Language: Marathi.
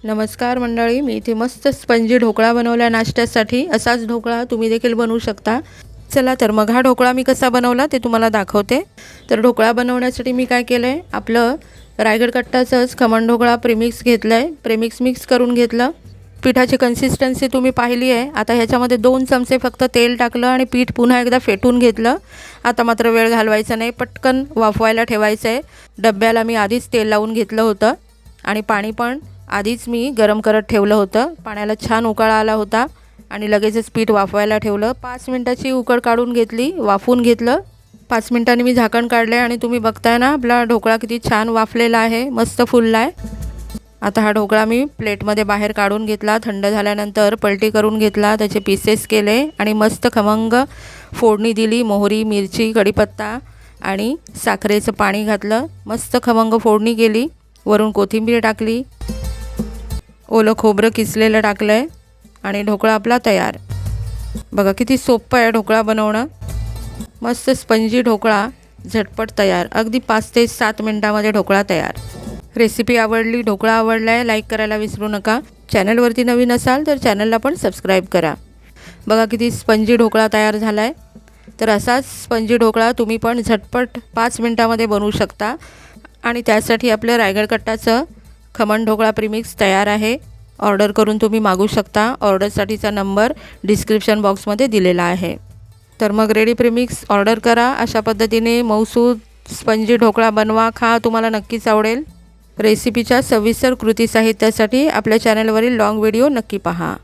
नमस्कार मंडळी, मी इथे मस्त स्पंजी ढोकळा बनवला नाश्त्यासाठी। असाच ढोकळा तुम्ही देखील बनवू शकता। चला तर मग हा ढोकळा मी कसा बनवला ते तुम्हाला दाखवते। तर ढोकळा बनवण्यासाठी मी काय केलंय, आपलं रायगड कट्टाचंच खमण ढोकळा प्रीमिक्स घेतलंय। प्रीमिक्स मिक्स करून घेतलं। पिठाची कन्सिस्टन्सी तुम्ही पाहिली आहे। आता ह्याच्यामध्ये 2 चमचे फक्त तेल टाकलं आणि पीठ पुन्हा एकदा फेटून घेतलं। आता मात्र वेळ घालवायचा नाही, पटकन वाफवायला ठेवायचं आहे। डब्याला मी आधीच तेल लावून घेतलं होतं आणि पाणी पण आधीच मी गरम करत ठेवलं होतं। पाण्याला छान उकळा आला होता आणि लगेचच पीठ वाफवायला ठेवलं। 5 मिनिटाची उकळ काढून घेतली, वाफवून घेतलं। 5 मिनिटांनी मी झाकण काढले आणि तुम्ही बघताय ना, आपला ढोकळा किती छान वाफलेला आहे, मस्त फुलला आहे। आता हा ढोकळा मी प्लेटमध्ये बाहेर काढून घेतला। थंड झाल्यानंतर पलटी करून घेतला, त्याचे पीसेस केले आणि मस्त खमंग फोडणी दिली। मोहरी, मिरची, कढीपत्ता आणि साखरेचं पाणी घातलं। मस्त खमंग फोडणी केली। वरून कोथिंबीर टाकली, ओलं खोबरं किसलेलं टाकलंय आणि ढोकळा आपला तयार। बघा किती सोपं आहे ढोकळा बनवणं। मस्त स्पंजी ढोकळा झटपट तयार, अगदी 5 ते 7 मिनिटांमध्ये ढोकळा तयार। रेसिपी आवडली, ढोकळा आवडलाय, लाईक करायला विसरू नका। चॅनलवरती नवीन असाल तर चॅनलला पण सबस्क्राईब करा। बघा किती स्पंजी ढोकळा तयार झालाय। तर असाच स्पंजी ढोकळा तुम्ही पण झटपट 5 मिनिटांमध्ये बनवू शकता आणि त्यासाठी आपलं रायगड कट्टाचं खमण ढोकळा प्रीमिक्स तयार आहे। ऑर्डर करून तुम्ही मागू शकता। ऑर्डरसाठीचा नंबर डिस्क्रिप्शन बॉक्समध्ये दिलेला आहे। तर मग रेडी प्रीमिक्स ऑर्डर करा। अशा पद्धतीने मऊसूद स्पंजी ढोकळा बनवा, खा, तुम्हाला नक्कीच आवडेल। रेसिपीच्या सविस्तर कृती साहित्यासाठी आपल्या चॅनलवरील लॉंग व्हिडिओ नक्की पहा।